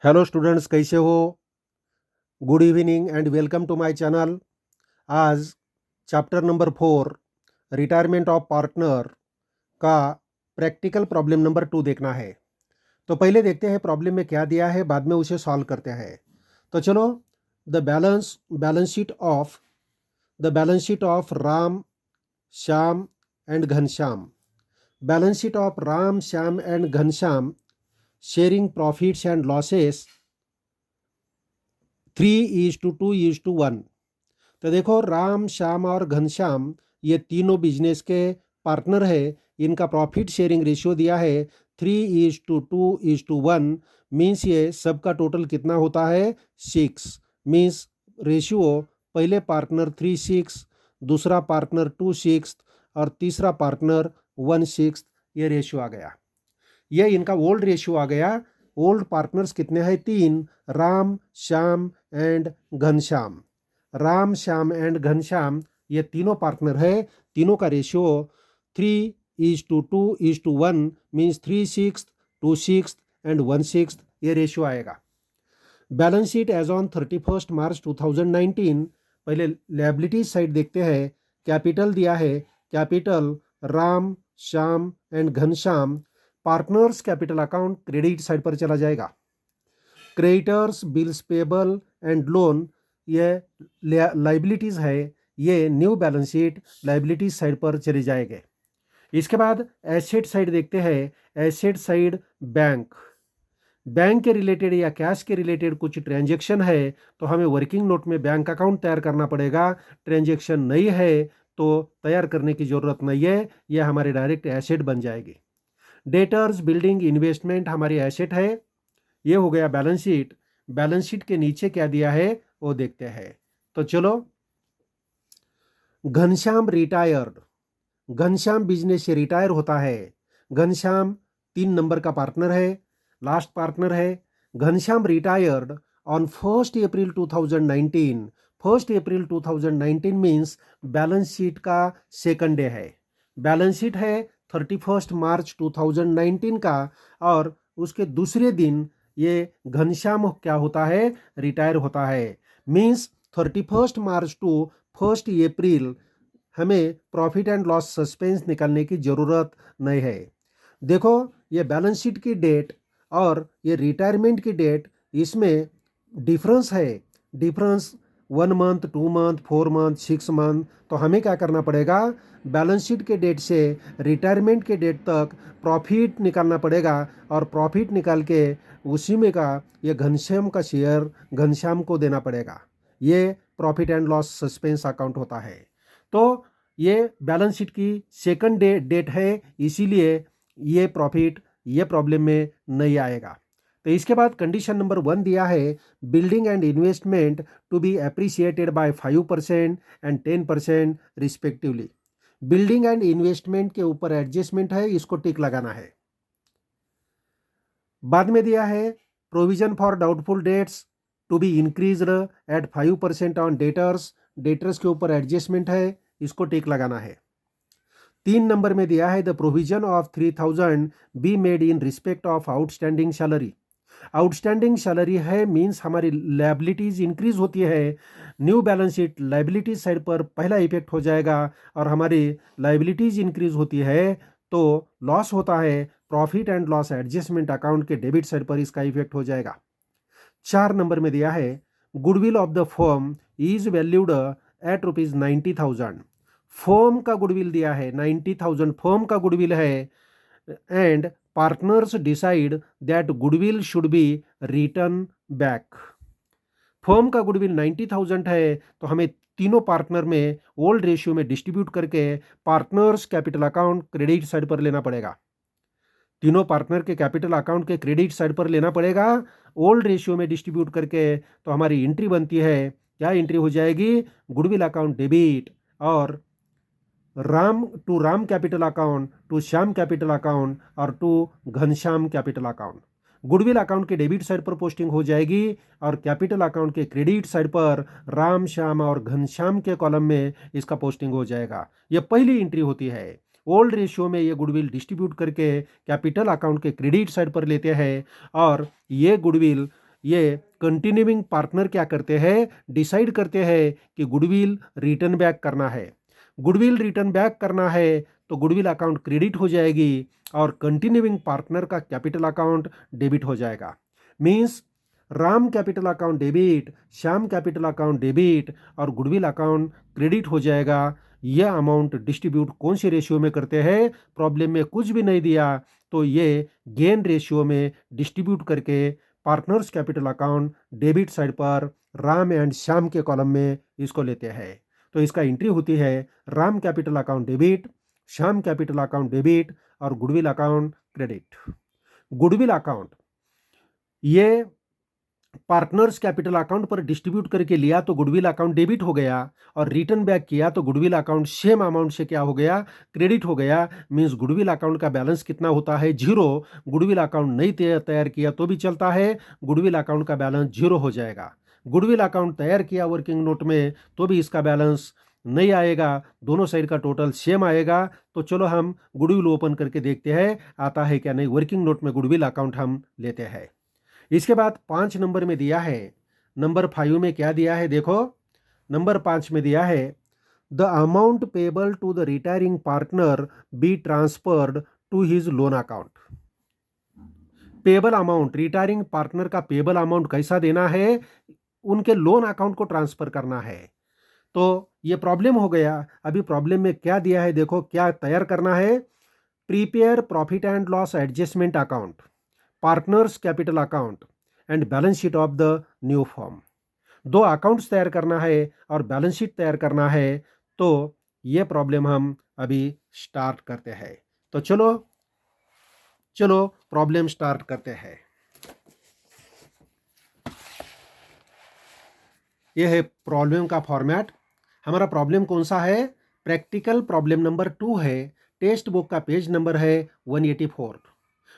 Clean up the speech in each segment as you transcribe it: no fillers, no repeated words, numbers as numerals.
Hello students, कैसे हो? Good evening and welcome to my channel. आज chapter number 4 retirement of partner का practical problem number 2 देखना है। तो पहले देखते हैं प्रॉब्लम में क्या दिया है, बाद में उसे सॉल्व करते हैं। तो चलो, the balance sheet of Ram, Shyam and Ghanshyam. Balance sheet of Ram, Shyam and Ghanshyam sharing profits and losses 3:2:1। तो देखो, राम, श्याम और घनश्याम ये तीनों बिजनेस के पार्टनर है। इनका प्रॉफिट शेयरिंग रेशियो दिया है 3:2:1। मीन्स ये सबका टोटल कितना होता है? 6। मीन्स रेशियो पहले पार्टनर 3/6, दूसरा पार्टनर 2/6 और तीसरा पार्टनर 1/6। ये रेशियो आ गया। ये इनका ओल्ड रेशियो आ गया। ओल्ड पार्टनर्स कितने हैं? 3, राम, श्याम एंड घनश्याम। राम, श्याम एंड घनश्याम ये तीनों पार्टनर है। तीनों का रेशियो 3:2:1 मीन्स 3/6, 2/6 एंड 1/6 ये रेशियो आएगा। बैलेंस शीट एज ऑन 31 मार्च 2019। पहले लायबिलिटीज साइड देखते हैं। कैपिटल दिया है, capital Ram, Shyam and Ghanshyam. Partners capital account credit side पर चला जाएगा। Creditors, bills payable and loan ये लाइबिलिटीज़ है। ये new balance sheet liabilities side पर चले जाएंगे। इसके बाद एसेट साइड देखते हैं। एसेट साइड बैंक के रिलेटेड या कैश के रिलेटेड कुछ ट्रांजैक्शन है तो हमें वर्किंग नोट में बैंक अकाउंट तैयार करना पड़ेगा। ट्रांजैक्शन नहीं है तो तैयार करने की ज़रूरत नहीं है, यह हमारे डायरेक्ट एसेट बन जाएगी। डेटर्स, बिल्डिंग, इन्वेस्टमेंट हमारी एसेट है। ये हो गया बैलेंस शीट। बैलेंस शीट के नीचे क्या दिया है वो देखते हैं। तो चलो, घनश्याम रिटायर्ड। घनश्याम बिजनेस से रिटायर होता है। घनश्याम 3 नंबर का पार्टनर है, लास्ट पार्टनर है। Ghanshyam retired on 1 April 2019। 1 April 2019 means balance sheet का सेकंड डे है। बैलेंस शीट है 31 मार्च 2019 का, और उसके दूसरे दिन ये घनश्याम क्या होता है? रिटायर होता है। मीन्स 31 मार्च टू 1 अप्रैल हमें प्रॉफिट एंड लॉस सस्पेंस निकालने की ज़रूरत नहीं है। देखो, ये बैलेंस शीट की डेट और ये रिटायरमेंट की डेट, इसमें डिफरेंस है। Difference 1 month, 2 month, 4 month, 6 month. तो हमें क्या करना पड़ेगा? बैलेंस शीट के डेट से रिटायरमेंट के डेट तक प्रॉफिट निकालना पड़ेगा, और प्रॉफिट निकाल के उसी में का ये घनश्याम का शेयर घनश्याम को देना पड़ेगा। ये profit and loss suspense account होता है। तो ये बैलेंस शीट की सेकंड डेट है, इसीलिए ये प्रॉफिट ये प्रॉब्लम में नहीं आएगा। तो इसके बाद कंडीशन नंबर 1 दिया है, building and investment to be appreciated by 5% and 10% respectively. Building and investment के ऊपर एडजस्टमेंट है, इसको टिक लगाना है। बाद में दिया है provision for doubtful debts to be increased at 5% on debtors. Debtors के ऊपर एडजस्टमेंट है, इसको टिक लगाना है। 3 नंबर में दिया है the provision of 3000 be made in respect of outstanding salary. Outstanding salary है मीन्स हमारी लायबिलिटीज इंक्रीज होती है। New balance sheet liabilities side पर पहला इफेक्ट हो जाएगा, और हमारी लायबिलिटीज इंक्रीज होती है तो लॉस होता है। Profit and loss adjustment account के डेबिट साइड पर इसका इफेक्ट हो जाएगा। 4 नंबर में दिया है goodwill of the firm is valued at ₹90,000। Firm का गुडविल दिया है 90,000, फर्म का गुडविल है। And partners decide that goodwill should be return back. Firm का गुडविल 90,000 है तो हमें तीनों पार्टनर में ओल्ड रेशियो में डिस्ट्रीब्यूट करके partners capital account credit side पर लेना पड़ेगा। तीनों पार्टनर के कैपिटल अकाउंट के क्रेडिट साइड पर लेना पड़ेगा ओल्ड रेशियो में डिस्ट्रीब्यूट करके। तो हमारी एंट्री बनती है, क्या एंट्री हो जाएगी? गुडविल अकाउंट डेबिट, और Ram capital account to Shyam capital account और to Ghanshyam capital account. Goodwill account के डेबिट साइड पर पोस्टिंग हो जाएगी, और कैपिटल अकाउंट के क्रेडिट साइड पर राम, श्याम और घनश्याम के कॉलम में इसका पोस्टिंग हो जाएगा। यह पहली एंट्री होती है। ओल्ड रेशियो में ये गुडविल डिस्ट्रीब्यूट करके कैपिटल अकाउंट के क्रेडिट साइड पर लेते हैं, और ये गुडविल ये कंटिन्यूइंग पार्टनर क्या करते हैं, डिसाइड करते हैं कि गुडविल रिटर्न बैक करना है। गुडविल रिटर्न बैक करना है तो गुडविल अकाउंट क्रेडिट हो जाएगी और कंटिन्यूइंग पार्टनर का कैपिटल अकाउंट डेबिट हो जाएगा। Means Ram capital account debit, Shyam capital account debit और गुडविल अकाउंट क्रेडिट हो जाएगा। यह अमाउंट डिस्ट्रीब्यूट कौन से रेशियो में करते हैं, प्रॉब्लम में कुछ भी नहीं दिया तो ये गेन रेशियो में डिस्ट्रीब्यूट करके partners capital account debit side पर राम एंड श्याम के कॉलम में इसको लेते हैं। तो इसका एंट्री होती है Ram capital account debit, Shyam capital account debit और goodwill account credit. Goodwill account ये पार्टनर्स कैपिटल अकाउंट पर डिस्ट्रीब्यूट करके लिया तो गुडविल अकाउंट डेबिट हो गया और रिटर्न बैक किया तो गुडविल अकाउंट सेम अमाउंट से क्या हो गया, क्रेडिट हो गया। मींस गुडविल अकाउंट का बैलेंस कितना होता है, 0। गुडविल अकाउंट नहीं तैयार किया तो भी चलता है, गुडविल अकाउंट का बैलेंस 0 हो जाएगा। गुडविल अकाउंट तैयार किया वर्किंग नोट में तो भी इसका बैलेंस नहीं आएगा, दोनों साइड का टोटल सेम आएगा। तो चलो हम गुडविल ओपन करके देखते हैं आता है क्या नहीं। वर्किंग नोट में गुडविल अकाउंट हम लेते हैं। इसके बाद 5 नंबर में दिया है, नंबर 5 में क्या दिया है देखो, नंबर 5 में दिया है the amount payable to the retiring partner be transferred to his loan account. Payable amount, retiring partner का पेबल अमाउंट कैसा देना है, उनके लोन अकाउंट को ट्रांसफर करना है। तो ये प्रॉब्लम हो गया। अभी प्रॉब्लम में क्या दिया है देखो, क्या तैयार करना है, prepare profit and loss adjustment account, partners capital account and balance sheet of the new form. 2 accounts तैयार करना है और बैलेंस शीट तैयार करना है। तो ये प्रॉब्लम हम अभी स्टार्ट करते हैं। तो चलो प्रॉब्लम स्टार्ट करते हैं। यह है प्रॉब्लम का फॉर्मेट। हमारा प्रॉब्लम कौन सा है, प्रैक्टिकल प्रॉब्लम नंबर 2 है। टेक्स्ट बुक का पेज नंबर है 184।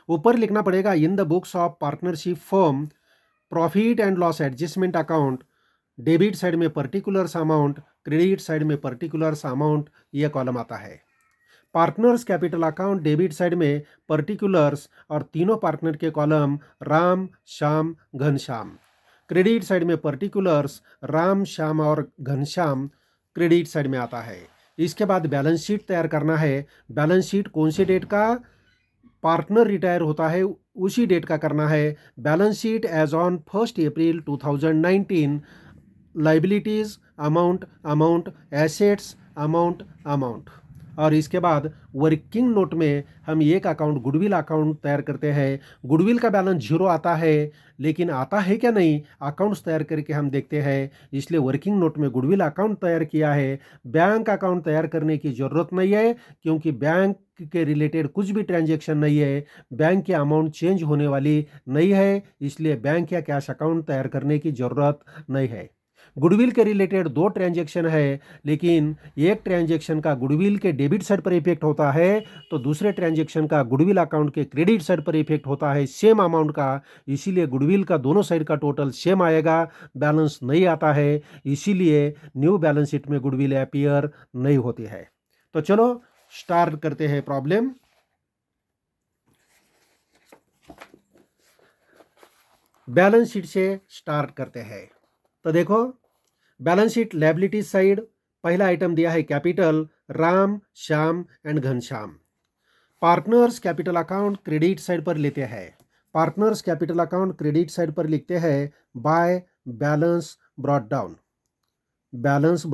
ऊपर लिखना पड़ेगा in the books of partnership firm profit and loss adjustment account, debit side में पर्टिकुलर्स अमाउंट, क्रेडिट साइड में पर्टिकुलर्स अमाउंट, ये कॉलम आता है। Partners capital account debit side में पर्टिकुलर्स और तीनों पार्टनर के column Ram, Shyam, Ghanshyam. Credit side में पर्टिकुलर्स राम, श्याम और घनश्याम क्रेडिट साइड में आता है। इसके बाद बैलेंस शीट तैयार करना है। बैलेंस शीट कौन से डेट का, पार्टनर रिटायर होता है उसी डेट का करना है। Balance sheet as on 1 April 2019, liabilities amount, assets amount. और इसके बाद वर्किंग नोट में हम एक अकाउंट गुडविल अकाउंट तैयार करते हैं। गुडविल का बैलेंस 0 आता है, लेकिन आता है क्या नहीं, अकाउंट्स तैयार करके हम देखते हैं। इसलिए वर्किंग नोट में गुडविल अकाउंट तैयार किया है। बैंक अकाउंट तैयार करने की ज़रूरत नहीं है क्योंकि बैंक के रिलेटेड कुछ भी ट्रांजैक्शन नहीं है, बैंक की अमाउंट चेंज होने वाली नहीं है, इसलिए बैंक या कैश अकाउंट तैयार करने की ज़रूरत नहीं है। गुडविल के रिलेटेड 2 ट्रांजैक्शन है, लेकिन एक ट्रांजैक्शन का गुडविल के डेबिट साइड पर इफेक्ट होता है तो दूसरे ट्रांजैक्शन का गुडविल अकाउंट के क्रेडिट साइड पर इफेक्ट होता है सेम अमाउंट का। इसीलिए गुडविल का दोनों साइड का टोटल सेम आएगा, बैलेंस नहीं आता है। इसीलिए न्यू बैलेंस शीट में गुडविल अपीयर नहीं होती है। तो चलो स्टार्ट करते हैं प्रॉब्लम। बैलेंस शीट से स्टार्ट करते हैं। तो देखो बैलेंस शीट लायबिलिटी साइड, पहला आइटम दिया है capital Ram, Shyam and Ghanshyam. Partners capital account credit side पर लेते हैं। Partners capital account credit side पर लिखते हैं by balance brought down. Balance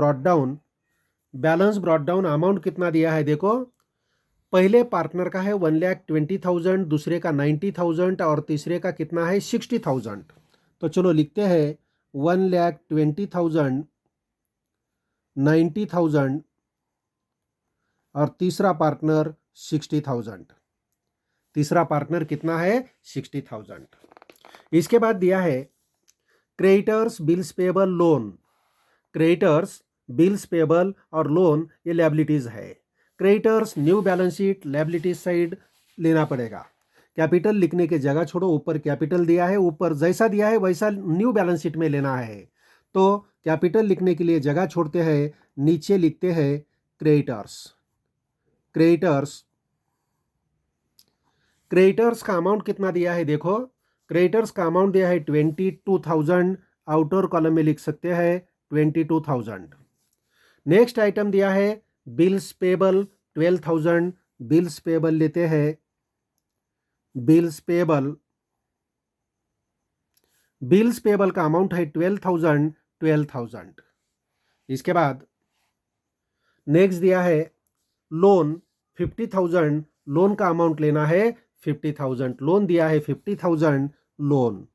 brought down amount कितना दिया है देखो, पहले पार्टनर का है 1,20,000, दूसरे का 90,000 और तीसरे का कितना है 60,000। तो चलो लिखते हैं 1,20,000, 90,000 और तीसरा पार्टनर 60,000। तीसरा पार्टनर कितना है 60,000। इसके बाद दिया है creditors bills payable loan. Creditors bills payable और लोन ये लायबिलिटीज है। Creditors new balance sheet liabilities side लेना पड़ेगा। कैपिटल लिखने की जगह छोड़ो, ऊपर कैपिटल दिया है, ऊपर जैसा दिया है वैसा न्यू बैलेंस शीट में लेना है। तो कैपिटल लिखने के लिए जगह छोड़ते हैं, नीचे लिखते हैं क्रेडिटर्स का अमाउंट कितना दिया है देखो, क्रेडिटर्स का अमाउंट दिया है 22,000, आउटर कॉलम में लिख सकते हैं 22,000। नेक्स्ट आइटम दिया है बिल्स पेबल 12,000, बिल्स पेबल लेते हैं, बिल्स पेबल का अमाउंट है 12,000। इसके बाद नेक्स्ट दिया है लोन 50,000, लोन का अमाउंट लेना है 50,000, लोन दिया है 50,000, लोन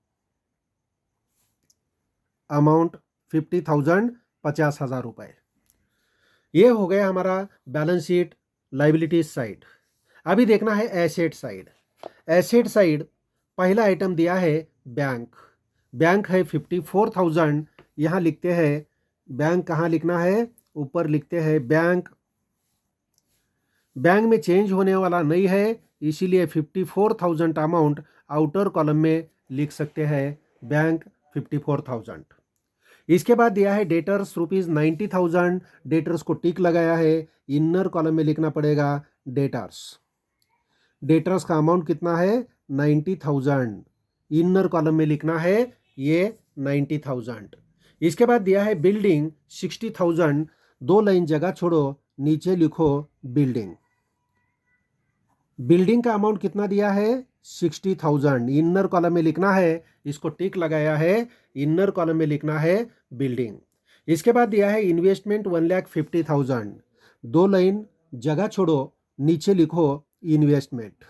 अमाउंट 50,000, 50,000 रुपए। ये हो गया हमारा बैलेंस शीट लाइबिलिटीज साइड। अभी देखना है एसेट साइड। एसेट साइड पहला आइटम दिया है बैंक, बैंक है 54,000, यहाँ लिखते हैं बैंक, कहाँ लिखना है, ऊपर लिखते हैं बैंक, बैंक में चेंज होने वाला नहीं है, इसीलिए 54,000 अमाउंट आउटर कॉलम में लिख सकते हैं बैंक 54,000। इसके बाद दिया है डेटर्स ₹90,000, डेटर्स को टिक लगाया है, इनर कॉलम में लिखना पड़ेगा डेटर्स, डेटर्स का अमाउंट कितना है 90,000, इनर कॉलम में लिखना है ये 90,000। इसके बाद दिया है बिल्डिंग 60,000, 2 लाइन जगह छोड़ो, नीचे लिखो बिल्डिंग, बिल्डिंग का अमाउंट कितना दिया है 60,000, इनर कॉलम में लिखना है, इसको टिक लगाया है, इनर कॉलम में लिखना है बिल्डिंग। इसके बाद दिया है इन्वेस्टमेंट 1,50,000, 2 लाइन जगह छोड़ो, नीचे लिखो इन्वेस्टमेंट,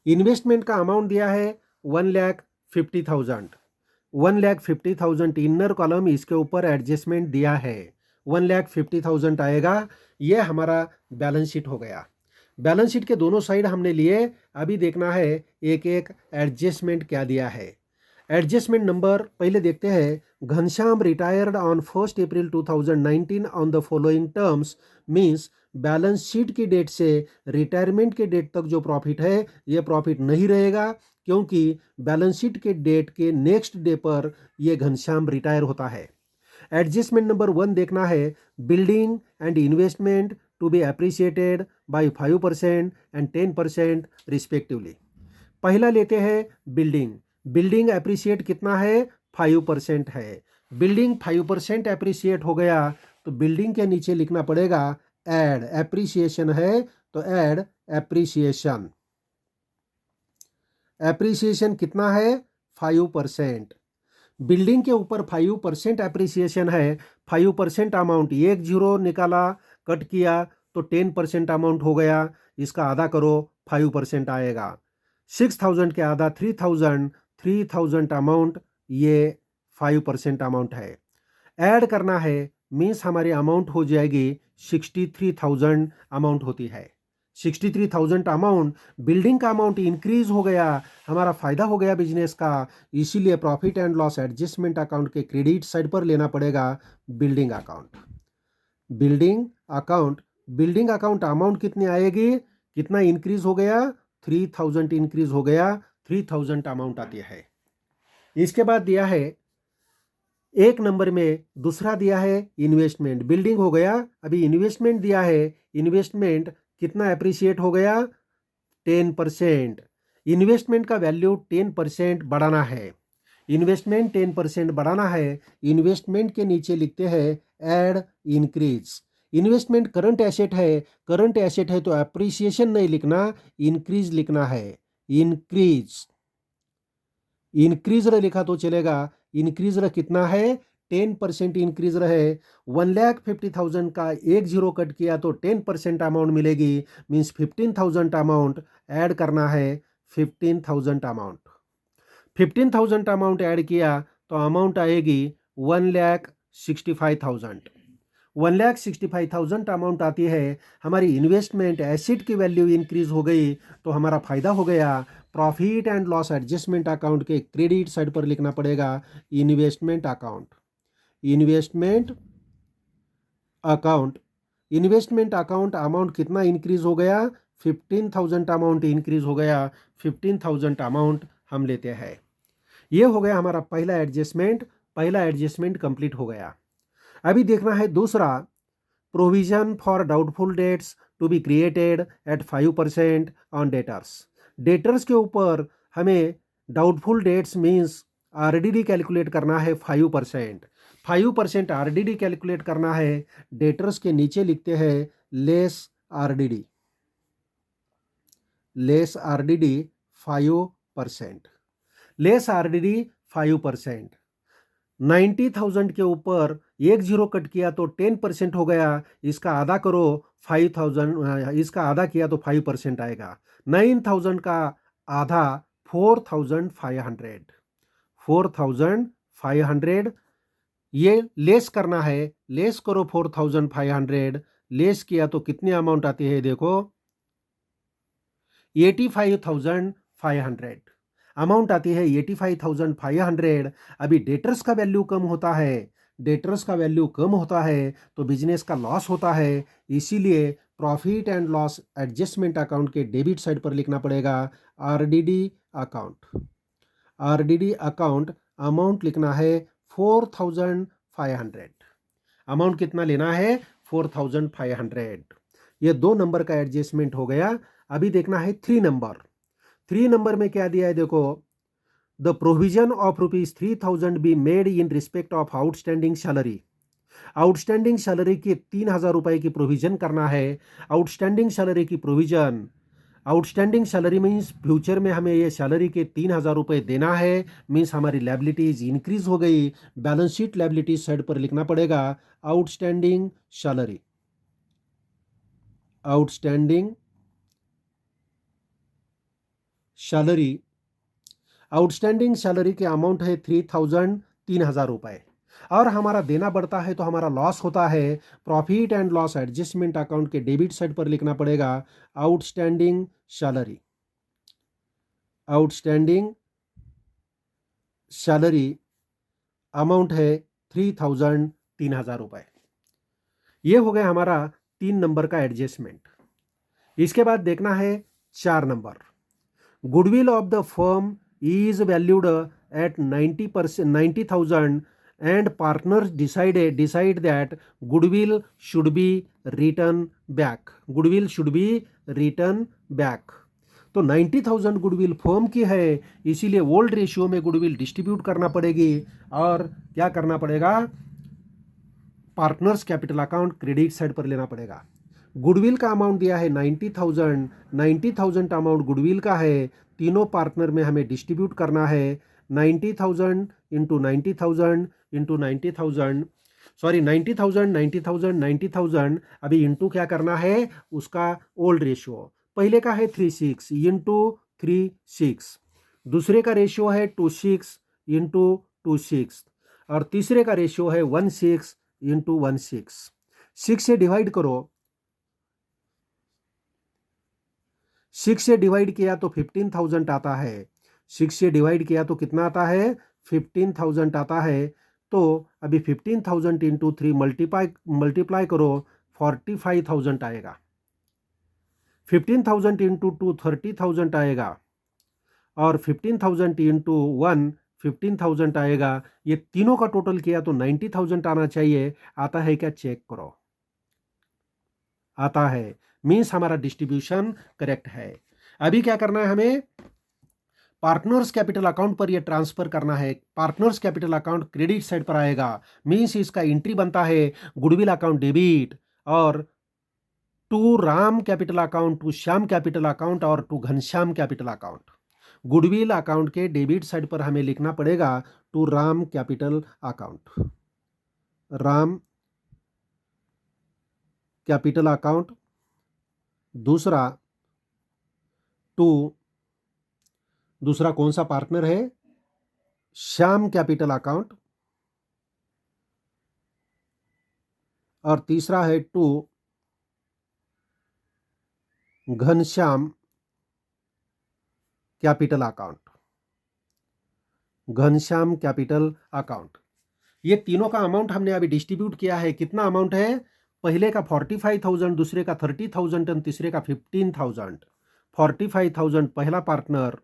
इन्वेस्टमेंट का अमाउंट दिया है 1,50,000, 1,50,000 इनर कॉलम, इसके ऊपर एडजस्टमेंट दिया है 1,50,000 आएगा। ये हमारा बैलेंस शीट हो गया। बैलेंस शीट के दोनों साइड हमने लिए, अभी देखना है एक एक एडजस्टमेंट क्या दिया है। एडजस्टमेंट नंबर पहले देखते हैं। Ghanshyam retired on 1 April 2019 on the following terms, means balance sheet की डेट से रिटायरमेंट के डेट तक जो प्रॉफिट है ये प्रॉफिट नहीं रहेगा, क्योंकि बैलेंस शीट के डेट के नेक्स्ट डे पर ये घनश्याम रिटायर होता है। एडजस्टमेंट नंबर 1 देखना है, building and investment to be appreciated by 5% and 10% respectively. पहला लेते हैं बिल्डिंग, बिल्डिंग अप्रिशिएट कितना है 5% है, बिल्डिंग 5% अप्रिशिएट हो गया तो बिल्डिंग के नीचे लिखना पड़ेगा ऐड, एप्रिसिएशन है तो ऐड एप्रिसिएशन, एप्रिसिएशन कितना है 5%, बिल्डिंग के ऊपर 5% एप्रिसिएशन है, 5% अमाउंट, 1 जीरो निकाला कट किया तो 10% अमाउंट हो गया, इसका आधा करो 5% आएगा, 6,000 के आधा 3,000, 3,000 अमाउंट ये 5% अमाउंट है। ऐड करना है मीन्स हमारी अमाउंट हो जाएगी 63,000 अमाउंट होती है, 63,000 अमाउंट, बिल्डिंग का अमाउंट इंक्रीज हो गया, हमारा फायदा हो गया बिजनेस का, इसीलिए profit and loss adjustment account के क्रेडिट साइड पर लेना पड़ेगा building account, building account, building account amount कितनी आएगी, कितना इंक्रीज हो गया 3,000 इंक्रीज हो गया, 3,000 अमाउंट आती है। इसके बाद दिया है एक नंबर में दूसरा दिया है इन्वेस्टमेंट, बिल्डिंग हो गया, अभी इन्वेस्टमेंट दिया है, इन्वेस्टमेंट कितना अप्रिशिएट हो गया 10%, इन्वेस्टमेंट का वैल्यू 10% बढ़ाना है, इन्वेस्टमेंट 10% बढ़ाना है, इन्वेस्टमेंट के नीचे लिखते हैं add increase, investment current asset है, करंट एसेट है तो अप्रिसिएशन नहीं लिखना, इंक्रीज लिखना है, इंक्रीज, इंक्रीज लिखा तो चलेगा, इंक्रीज कितना है 10% इंक्रीज रहे, 1,50,000 का 1 जीरो कट किया तो 10% अमाउंट मिलेगी, मीन्स 15,000 अमाउंट ऐड करना है, 15,000 अमाउंट, 15,000 अमाउंट ऐड किया तो अमाउंट आएगी 1,65,000, 1,65,000 अमाउंट आती है, हमारी इन्वेस्टमेंट एसेट की वैल्यू इंक्रीज हो गई तो हमारा फायदा हो गया। Profit and loss adjustment account के क्रेडिट साइड पर लिखना पड़ेगा investment account, investment account, investment account amount कितना इंक्रीज हो गया 15,000 अमाउंट इंक्रीज हो गया, 15,000 अमाउंट हम लेते हैं। ये हो गया हमारा पहला एडजस्टमेंट, पहला एडजस्टमेंट कंप्लीट हो गया। अभी देखना है दूसरा, provision for doubtful debts to be created at 5% on debtors. Debtors के ऊपर हमें doubtful debts means RDD calculate करना है 5%। 5% आरडीडी कैलकुलेट करना है। डेटर्स के नीचे लिखते हैं less RDD, less RDD 5%, less RDD 5%। 90,000 के ऊपर एक जीरो कट किया तो 10% हो गया। इसका आधा करो 5,000, इसका आधा किया तो 5% आएगा। 9,000 का आधा 4,500, 4,500 ये लेस करना है। लेस करो 4,500, लेस किया तो कितनी अमाउंट आती है देखो 85,500 अमाउंट आती है 85,500। अभी डेटर्स का वैल्यू कम होता है, डेटर्स का वैल्यू कम होता है तो बिजनेस का लॉस होता है। इसीलिए profit and loss adjustment account के डेबिट साइड पर लिखना पड़ेगा RDD account. RDD account amount लिखना है 4,500। अमाउंट कितना लेना है 4,500। ये 2 नंबर का एडजस्टमेंट हो गया। अभी देखना है 3 नंबर। 3 नंबर में क्या दिया है देखो, the provision of ₹3,000 be made in respect of outstanding salary. Outstanding salary की 3,000 रुपए की प्रोविजन करना है। आउटस्टैंडिंग सैलरी की provision, outstanding salary means future में हमें ये सैलरी के 3,000 रुपए देना है, मीन्स हमारी लायबिलिटीज इंक्रीज हो गई। बैलेंस शीट लायबिलिटीज साइड पर लिखना पड़ेगा outstanding salary, outstanding salary. Outstanding salary के अमाउंट है 3,000, 3,000 रुपए, और हमारा देना बढ़ता है तो हमारा लॉस होता है। Profit and loss adjustment account के डेबिट साइड पर लिखना पड़ेगा outstanding salary, outstanding salary amount है 3,000, 3,000 रुपए। ये हो गया हमारा 3 नंबर का एडजस्टमेंट। इसके बाद देखना है 4 number. Goodwill of the firm is valued at 90,000 and partners decide that goodwill should be written back, goodwill should be written back। तो 90,000 गुडविल फर्म की है, इसीलिए ओल्ड रेशियो में गुडविल डिस्ट्रीब्यूट करना पड़ेगी। और क्या करना पड़ेगा, partners capital account credit side पर लेना पड़ेगा। गुडविल का अमाउंट दिया है 90,000, 90,000 अमाउंट गुडविल का है। तीनों पार्टनर में हमें डिस्ट्रीब्यूट करना है 90,000 इंटू 90,000 इंटू 90,000, सॉरी 90,000, 90,000, 90,000। अभी इंटू क्या करना है उसका ओल्ड रेशियो। पहले का है 3,6 इंटू 3,6, दूसरे का रेशियो है 2,6 इंटू 2,6, और तीसरे का रेशियो है 1,6 इंटू 1,6। 6 से डिवाइड करो, 6 से डिवाइड किया तो 15,000 आता है। 6 से डिवाइड किया तो कितना आता है 15,000 आता है। तो अभी 15,000 इंटू 3 मल्टीप्लाई करो 45,000 आएगा। 15,000 इंटू 2 30,000 आएगा, और 15,000 इंटू 1 15,000 आएगा। ये तीनों का टोटल किया तो 90,000 आना चाहिए। आता है क्या चेक करो, आता है, मीन्स हमारा डिस्ट्रीब्यूशन करेक्ट है। अभी क्या करना है, हमें पार्टनर्स कैपिटल अकाउंट पर ये ट्रांसफर करना है। Partners capital account credit side पर आएगा, मीन्स इसका एंट्री बनता है गुडविल अकाउंट डेबिट, और to Ram capital account, to Shyam capital account, और to Ghanshyam capital account. Goodwill account के डेबिट साइड पर हमें लिखना पड़ेगा to Ram capital account, Ram capital account. दूसरा दूसरा कौन सा पार्टनर है, श्याम कैपिटल अकाउंट, और तीसरा है to Ghanshyam capital account, Ghanshyam capital account. ये तीनों का अमाउंट हमने अभी डिस्ट्रीब्यूट किया है। कितना अमाउंट है, पहले का 45,000, दूसरे का 30,000 और तीसरे का 15,000। 45,000 पहला पार्टनर,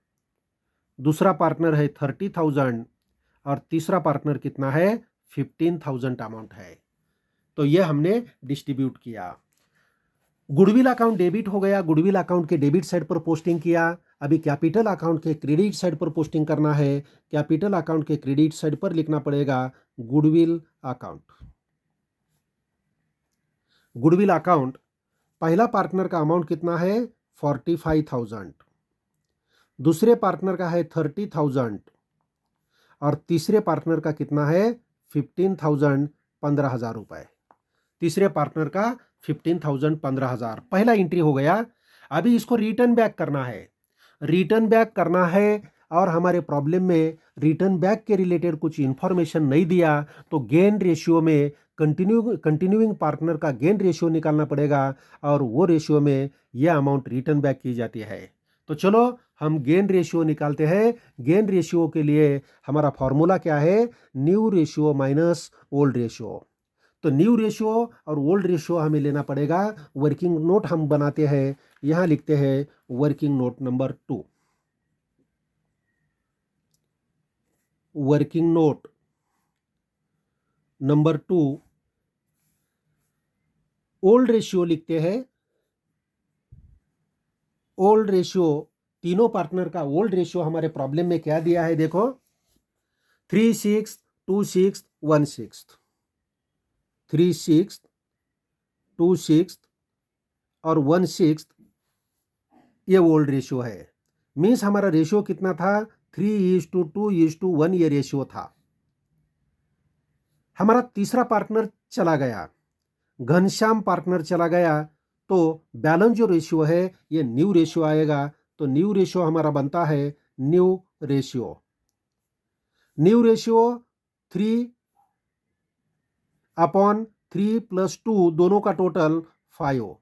दूसरा पार्टनर है 30,000, और तीसरा पार्टनर कितना है 15,000 अमाउंट है। तो ये हमने डिस्ट्रीब्यूट किया। गुडविल अकाउंट डेबिट हो गया, गुडविल अकाउंट के डेबिट साइड पर पोस्टिंग किया। अभी कैपिटल अकाउंट के क्रेडिट साइड पर पोस्टिंग करना है। कैपिटल अकाउंट के क्रेडिट साइड पर लिखना पड़ेगा गुडविल अकाउंट। गुडविल अकाउंट, पहला पार्टनर का अमाउंट कितना है 45,000, दूसरे पार्टनर का है 30,000 और तीसरे पार्टनर का कितना है 15,000, 15,000 रुपए। तीसरे पार्टनर का 15,000, 15,000 पहला एंट्री हो गया। अभी इसको रिटर्न बैक करना है, रिटर्न बैक करना है। और हमारे प्रॉब्लम में रिटर्न बैक के रिलेटेड कुछ इंफॉर्मेशन नहीं दिया, तो गेन रेशियो में कंटिन्यूइंग पार्टनर का गेन रेशियो निकालना पड़ेगा और वो रेशियो में यह अमाउंट रिटर्न बैक की जाती है। तो चलो हम गेन रेशियो निकालते हैं। गेन रेशियो के लिए हमारा फॉर्मूला क्या है, new ratio minus old ratio. तो न्यू रेशियो और ओल्ड रेशियो हमें लेना पड़ेगा। वर्किंग नोट हम बनाते हैं, यहां लिखते हैं working note number 2। Working note number 2, old ratio लिखते हैं। ओल्ड रेशियो, तीनों पार्टनर का ओल्ड रेशियो हमारे प्रॉब्लम में क्या दिया है देखो, 3/6, 2/6, 1/6, 3/6, 2/6 और 1/6, ये ओल्ड रेशियो है। मीन्स हमारा रेशियो कितना था 3:2:1, ये रेशियो था। हमारा तीसरा पार्टनर चला गया, घनश्याम पार्टनर चला गया, तो बैलेंस जो रेशियो है ये न्यू रेशियो आएगा। तो न्यू रेशियो हमारा बनता है न्यू रेशियो। न्यू रेशियो 3/3 + 2, दोनों का टोटल 5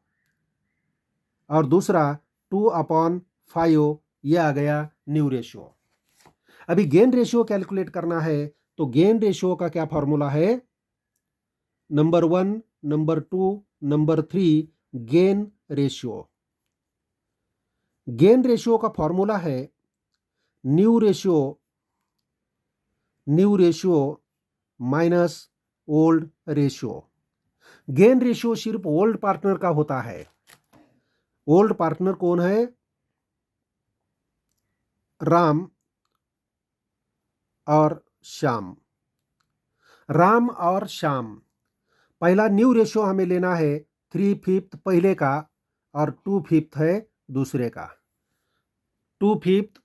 और दूसरा 2/5, ये आ गया न्यू रेशियो। अभी गेन रेशियो कैलकुलेट करना है, तो गेन रेशियो का क्या फॉर्मूला है, number 1, number 2, number 3, gain ratio. Gain ratio का फॉर्मूला है new ratio, new ratio minus old ratio. Gain ratio सिर्फ ओल्ड पार्टनर का होता है। ओल्ड पार्टनर कौन है, राम और श्याम। राम और श्याम, पहला न्यू रेशियो हमें लेना है 3/5 पहले का और 2/5 है दूसरे का। 2/5,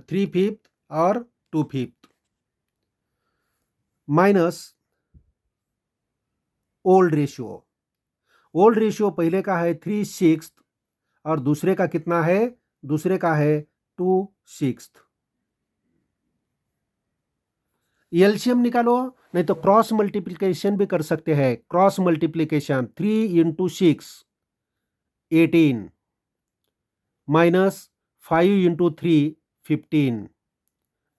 3/5 और 2/5 minus old ratio. Old ratio पहले का है 3/6 और दूसरे का कितना है, दूसरे का है 2/6। एलसीएम निकालो, नहीं तो क्रॉस मल्टीप्लिकेशन भी कर सकते हैं। Cross multiplication 3 × 6 18 minus 5 × 3 15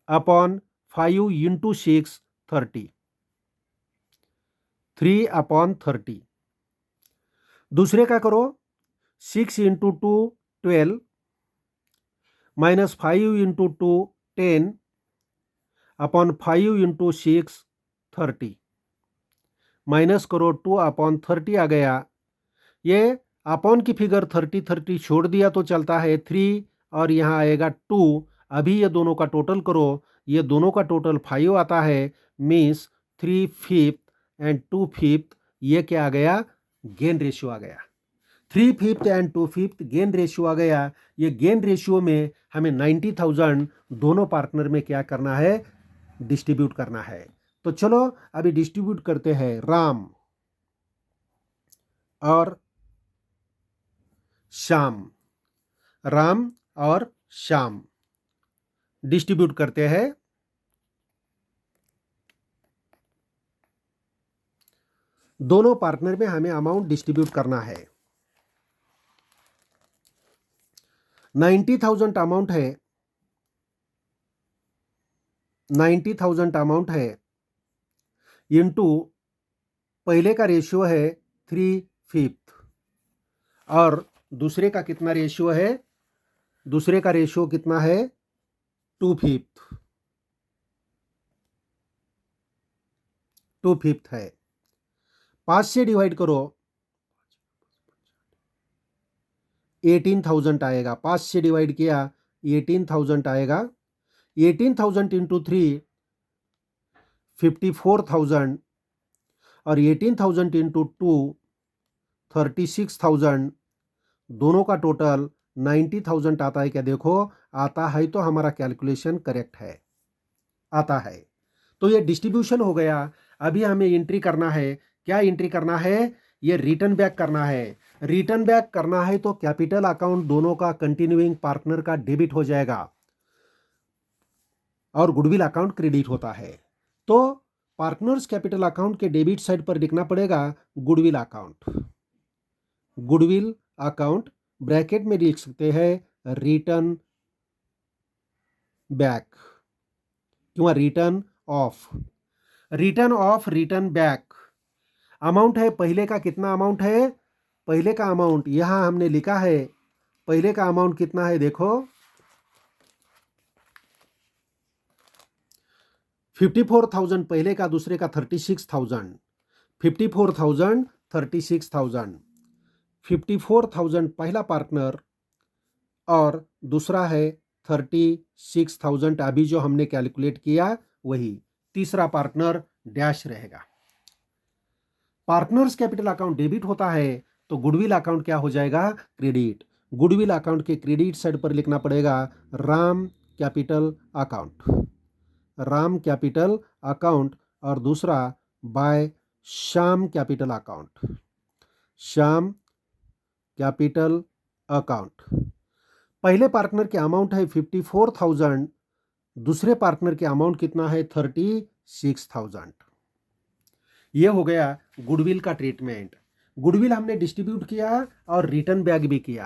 upon 5 × 6 30, 3/30। दूसरे का करो, 6 × 2 12 माइनस 5 × 2 10 अपॉन 5 × 6 30, माइनस करो 2/30 आ गया। ये अपॉन की फिगर 30 छोड़ दिया तो चलता है 3 और यहाँ आएगा 2। अभी ये दोनों का टोटल करो, ये दोनों का टोटल 5 आता है। मीन्स 3/5 एंड 2/5, ये क्या आ गया, गेन रेशियो आ गया। 3/5 एंड 2/5 गेन रेशियो आ गया। ये गेन रेशियो में हमें 90,000 दोनों पार्टनर में क्या करना है, डिस्ट्रीब्यूट करना है। तो चलो अभी डिस्ट्रीब्यूट करते हैं। राम और श्याम, राम और श्याम डिस्ट्रीब्यूट करते हैं। दोनों पार्टनर में हमें अमाउंट डिस्ट्रीब्यूट करना है। 90,000 अमाउंट है, 90,000 अमाउंट है इनटू पहले का रेशियो है 3/5 और दूसरे का कितना रेशियो है, दूसरे का रेशियो कितना है 2/5, 2/5 है। 5 से डिवाइड करो, 18,000 आएगा, 5 से डिवाइड किया 18,000 आएगा। 18,000 इंटू 3 54,000 और 18,000 इंटू 2 36,000, दोनों का टोटल 90,000 आता है क्या? देखो आता है तो हमारा कैलकुलेशन करेक्ट है, आता है। तो ये डिस्ट्रीब्यूशन हो गया। अभी हमें एंट्री करना है। क्या एंट्री करना है? ये रिटर्न बैक करना है। रिटर्न बैक करना है तो कैपिटल अकाउंट दोनों का कंटिन्यूइंग पार्टनर का डेबिट हो जाएगा और गुडविल अकाउंट क्रेडिट होता है। तो पार्टनर्स कैपिटल अकाउंट के डेबिट साइड पर लिखना पड़ेगा goodwill account. Goodwill account bracket में लिख सकते हैं रिटर्न बैक किंवा return of. Return of return back amount है पहले का कितना अमाउंट है? पहले का अमाउंट यहां हमने लिखा है। पहले का अमाउंट कितना है? देखो 54,000 पहले का, दूसरे का 36,000। 54,000 36,000। 54,000 पहला पार्टनर और दूसरा है 36,000। अभी जो हमने कैलकुलेट किया वही। तीसरा पार्टनर डैश रहेगा। पार्टनर्स कैपिटल अकाउंट डेबिट होता है तो गुडविल अकाउंट क्या हो जाएगा? क्रेडिट। गुडविल अकाउंट के क्रेडिट साइड पर लिखना पड़ेगा Ram capital account. Ram capital account और दूसरा by Shyam capital account. Shyam capital account. पहले पार्टनर के अमाउंट है 54,000, दूसरे पार्टनर के अमाउंट कितना है? 36,000। यह हो गया गुडविल का ट्रीटमेंट। गुडविल हमने डिस्ट्रीब्यूट किया और रिटर्न बैक भी किया।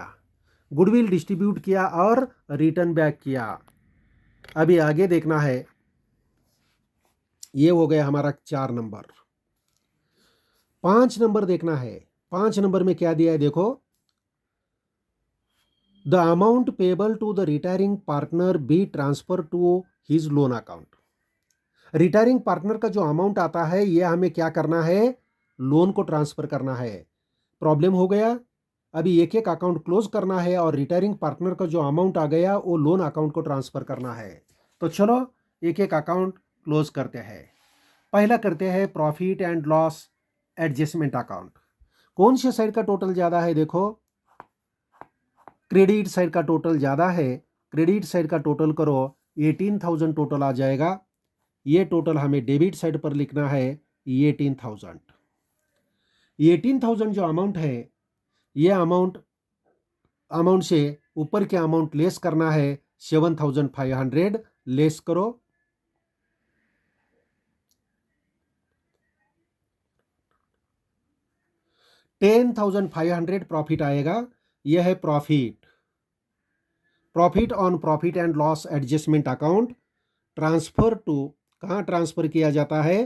गुडविल डिस्ट्रीब्यूट किया और रिटर्न बैक किया। अभी आगे देखना है। ये हो गया हमारा 4 नंबर। 5 नंबर देखना है। 5 नंबर में क्या दिया है? देखो the amount payable to the retiring partner be transfer to his loan account. Retiring partner का जो अमाउंट आता है यह हमें क्या करना है? लोन को ट्रांसफर करना है। प्रॉब्लम हो गया। अभी एक एक अकाउंट क्लोज करना है और रिटायरिंग पार्टनर का जो अमाउंट आ गया वो लोन अकाउंट को ट्रांसफर करना है। तो चलो एक एक अकाउंट क्लोज करते हैं। पहला करते हैं profit and loss adjustment account. कौन से साइड का टोटल ज्यादा है? देखो क्रेडिट साइड का टोटल ज्यादा है। क्रेडिट साइड का टोटल करो 18,000 टोटल आ जाएगा। ये टोटल हमें डेबिट साइड पर लिखना है 18,000। 18,000 जो अमाउंट है ये अमाउंट से ऊपर के अमाउंट लेस करना है 7,500। लेस करो। $10,500 प्रॉफिट आएगा। यह है profit. Profit on profit and loss adjustment account transfer to, कहां ट्रांसफर किया जाता है?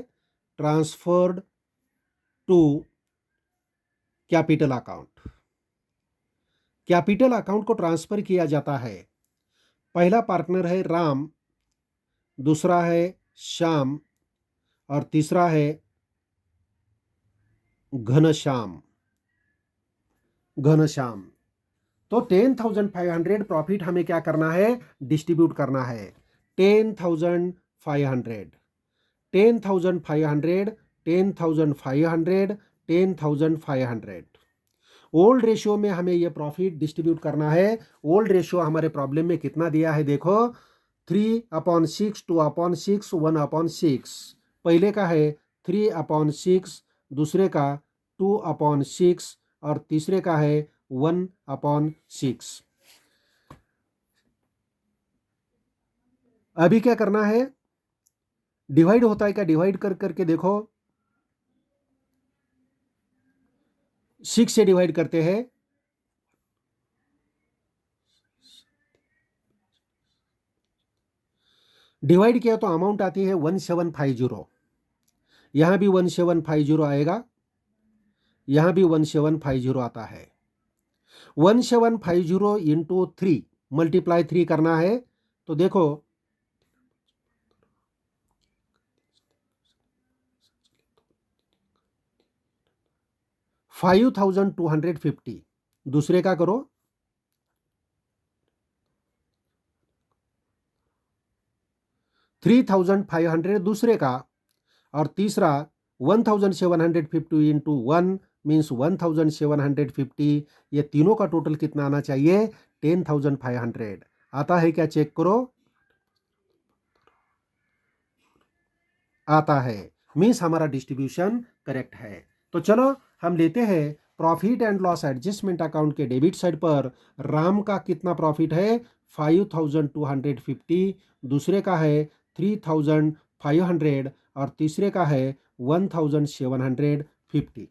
Transferred to capital account. Capital account को ट्रांसफर किया जाता है। पहला पार्टनर है राम, दूसरा है श्याम और तीसरा है घनश्याम। घनश्याम। तो 10,500 प्रॉफिट हमें क्या करना है? डिस्ट्रीब्यूट करना है। 10,500 10,500 10,500 10,500। ओल्ड रेशियो में हमें यह प्रॉफिट डिस्ट्रीब्यूट करना है। ओल्ड रेशियो हमारे प्रॉब्लम में कितना दिया है? देखो 3/6, 2/6, 1/6। पहले का है 3/6, दूसरे का 2/6 और तीसरे का है 1/6। अभी क्या करना है? डिवाइड होता है क्या? डिवाइड कर करके देखो। 6 से डिवाइड करते हैं। डिवाइड किया तो अमाउंट आती है 1750। यहां भी 1750 आएगा, यहां भी 1750 आता है। 1750 इंटू 3 मल्टीप्लाई 3 करना है तो देखो 5,250। दूसरे का करो 3,500 दूसरे का, और तीसरा 1,750 इंटू 1 मीन्स 1,750, ये तीनों का टोटल कितना आना चाहिए? 10,500 आता है क्या? चेक करो, आता है, मीन्स हमारा डिस्ट्रीब्यूशन करेक्ट है। तो चलो हम लेते हैं profit and loss adjustment account के डेबिट साइड पर राम का कितना प्रॉफिट है? 5,250, दूसरे का है 3,500 और तीसरे का है 1,750।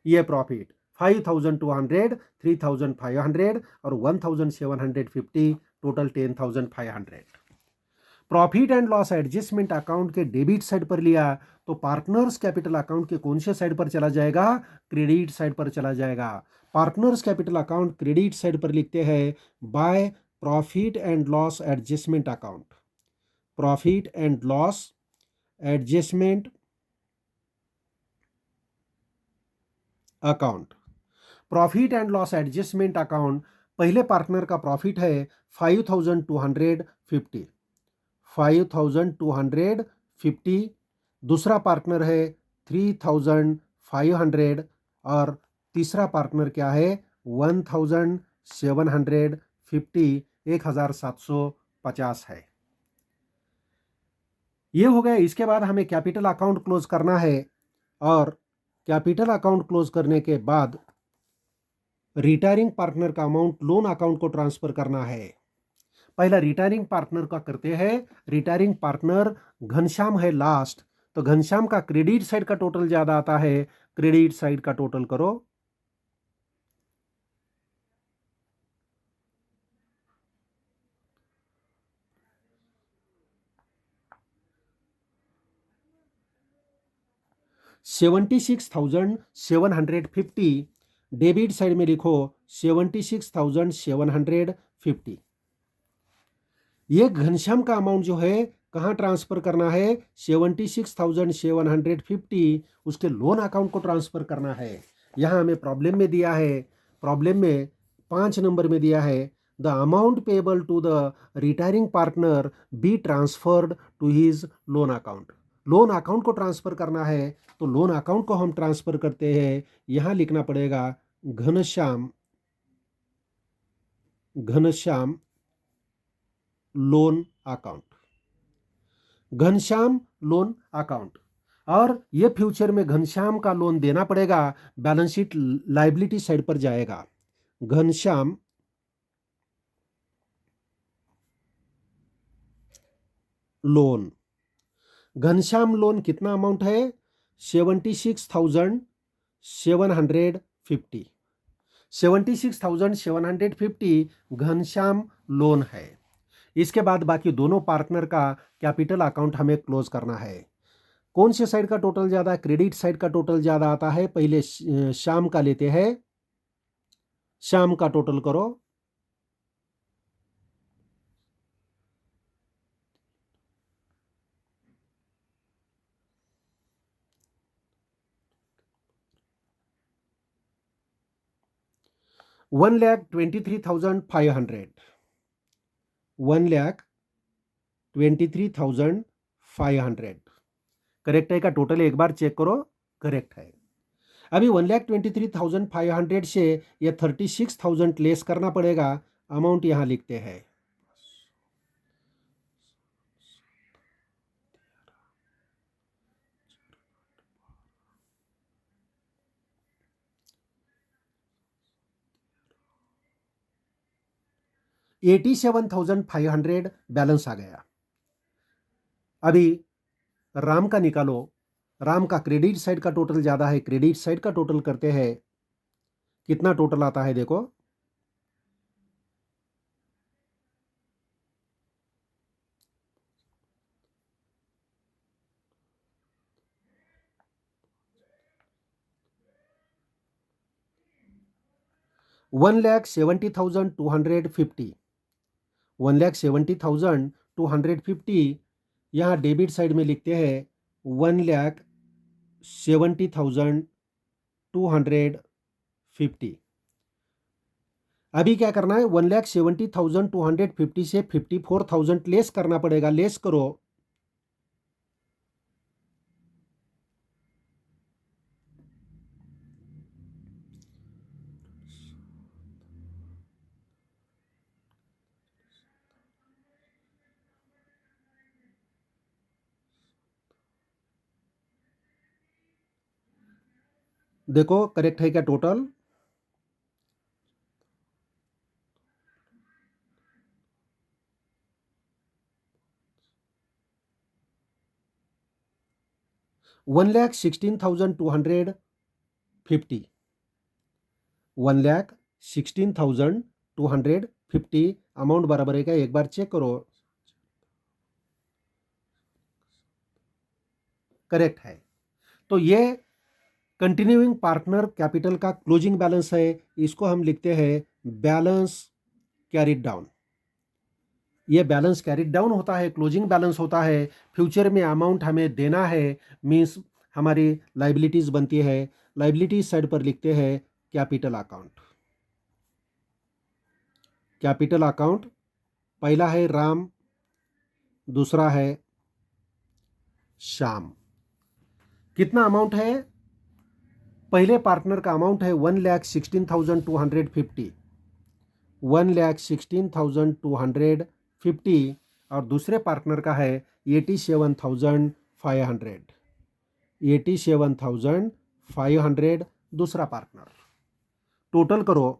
ये प्रॉफिट 5,200, 3,500 और 1,750, total 10,500। Profit and loss adjustment account के डेबिट साइड पर लिया तो पार्टनर्स कैपिटल अकाउंट के कौन से साइड पर चला जाएगा? क्रेडिट साइड पर चला जाएगा। Partners capital account credit side पर लिखते हैं by profit and loss adjustment account, profit and loss adjustment account. Profit and loss adjustment account, पहले पार्टनर का प्रॉफिट है 5,250, 5,250, दूसरा पार्टनर है 3,500 और तीसरा पार्टनर क्या है? 1,750, 1,750 है। ये हो गया। इसके बाद हमें कैपिटल अकाउंट क्लोज करना है और कैपिटल अकाउंट क्लोज करने के बाद रिटायरिंग पार्टनर का अमाउंट लोन अकाउंट को ट्रांसफर करना है। पहला रिटायरिंग पार्टनर का करते हैं। रिटायरिंग पार्टनर घनश्याम है लास्ट, तो घनश्याम का क्रेडिट साइड का टोटल ज्यादा आता है, क्रेडिट साइड का टोटल करो। $76,750, डेबिट साइड में लिखो 76,750। ये घनश्याम का अमाउंट जो है कहाँ ट्रांसफर करना है? 76,750 उसके लोन अकाउंट को ट्रांसफर करना है। यहाँ हमें प्रॉब्लम में दिया है, प्रॉब्लम में 5 नंबर में दिया है the amount payable to the retiring partner be transferred to his loan account. Loan account को ट्रांसफर करना है तो लोन अकाउंट को हम ट्रांसफर करते हैं। यहाँ लिखना पड़ेगा Ghanshyam, Ghanshyam loan account, Ghanshyam loan account. और ये फ्यूचर में घनश्याम का लोन देना पड़ेगा, बैलेंस शीट लाइबिलिटी साइड पर जाएगा। घनश्याम लोन, घनश्याम लोन कितना अमाउंट है? 76,750, 76,750 घनश्याम लोन है। इसके बाद बाकी दोनों पार्टनर का कैपिटल अकाउंट हमें क्लोज करना है। कौन से साइड का टोटल ज्यादा? क्रेडिट साइड का टोटल ज्यादा आता है। पहले शाम का लेते हैं, शाम का टोटल करो। $1,23,500, 1,23,500 करेक्ट है का? टोटल एक बार चेक करो, करेक्ट है। अभी 1,23,500 से ये 36,000 लेस करना पड़ेगा। अमाउंट यहां लिखते हैं 87,500 बैलेंस आ गया। अभी राम का निकालो। राम का क्रेडिट साइड का टोटल ज्यादा है, क्रेडिट साइड का टोटल करते हैं। कितना टोटल आता है देखो, $1,70,250, 1,70,250। यहाँ डेबिट साइड में लिखते हैं 1,70,250। अभी क्या करना है? 1,70,250 से 54,000 लेस करना पड़ेगा। लेस करो, देखो करेक्ट है क्या टोटल? $1,16,250. 1,16,250 अमाउंट बराबर है क्या? एक बार चेक करो। करेक्ट है। तो ये कंटिन्यूइंग पार्टनर कैपिटल का क्लोजिंग बैलेंस है। इसको हम लिखते हैं बैलेंस कैरिड डाउन। ये बैलेंस कैरिड डाउन होता है, क्लोजिंग बैलेंस होता है। फ्यूचर में अमाउंट हमें देना है, मींस हमारी लाइबिलिटीज बनती है। लाइबिलिटीज साइड पर लिखते हैं कैपिटल अकाउंट। कैपिटल अकाउंट पहला है राम, दूसरा है श्याम। कितना अमाउंट है? पहले पार्टनर का अमाउंट है 1,16,250, 1,16,250 और दूसरे पार्टनर का है 87,500, 87,500 दूसरा पार्टनर। टोटल करो।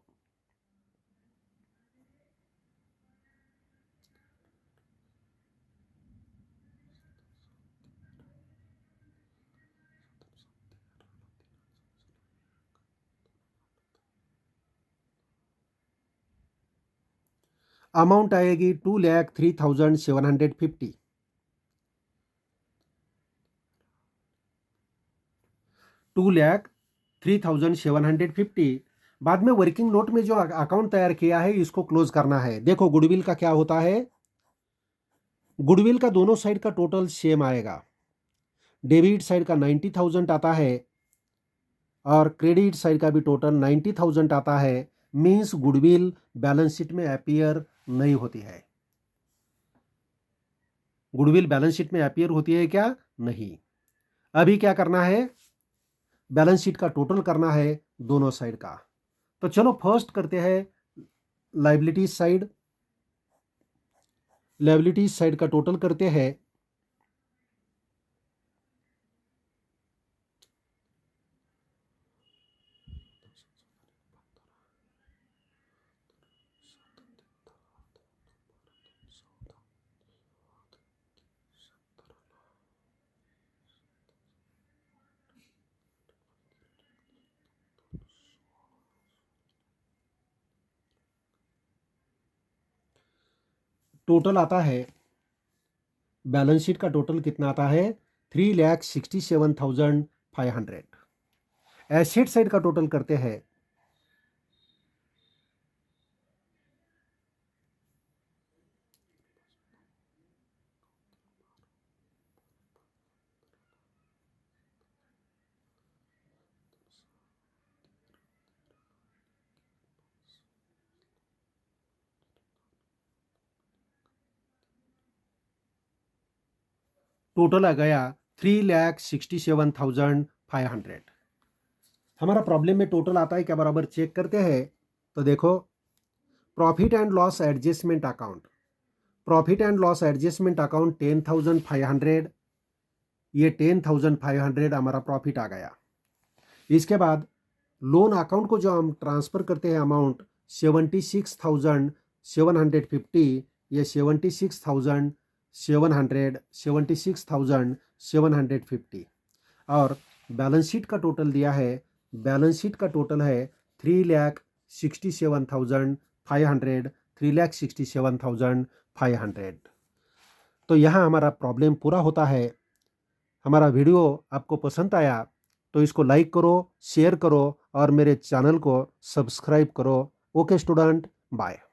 अमाउंट आएगी 2,03,750। 2,03,750। बाद में वर्किंग नोट में जो अकाउंट तैयार किया है इसको क्लोज करना है। देखो गुडविल का क्या होता है? गुडविल का दोनों साइड का टोटल सेम आएगा। डेबिट साइड का 90,000 आता है और क्रेडिट साइड का भी टोटल 90,000 आता है। मींस गुडविल बैलेंस शीट में अपीयर नहीं होती है। गुडविल बैलेंस शीट में अपीयर होती है क्या? नहीं। अभी क्या करना है? बैलेंस शीट का टोटल करना है दोनों साइड का। तो चलो फर्स्ट करते हैं लाइबिलिटीज साइड। लाइबिलिटीज साइड का टोटल करते हैं। टोटल आता है, बैलेंस शीट का टोटल कितना आता है? 3,67,500। एसेट साइड का टोटल करते हैं। टोटल आ गया 3,67,500। हमारा प्रॉब्लम में टोटल आता है क्या बराबर चेक करते हैं। तो देखो profit and loss adjustment account, profit and loss adjustment account 10,500। ये 10,500 हमारा प्रॉफिट आ गया। इसके बाद लोन अकाउंट को जो हम ट्रांसफर करते हैं अमाउंट 76,750, ये 76,750 और बैलेंस शीट का टोटल दिया है। बैलेंस शीट का टोटल है 3,67,500, 3,67,500। तो यहाँ हमारा प्रॉब्लम पूरा होता है। हमारा वीडियो आपको पसंद आया तो इसको लाइक करो, शेयर करो और मेरे चैनल को सब्सक्राइब करो। Okay student, bye.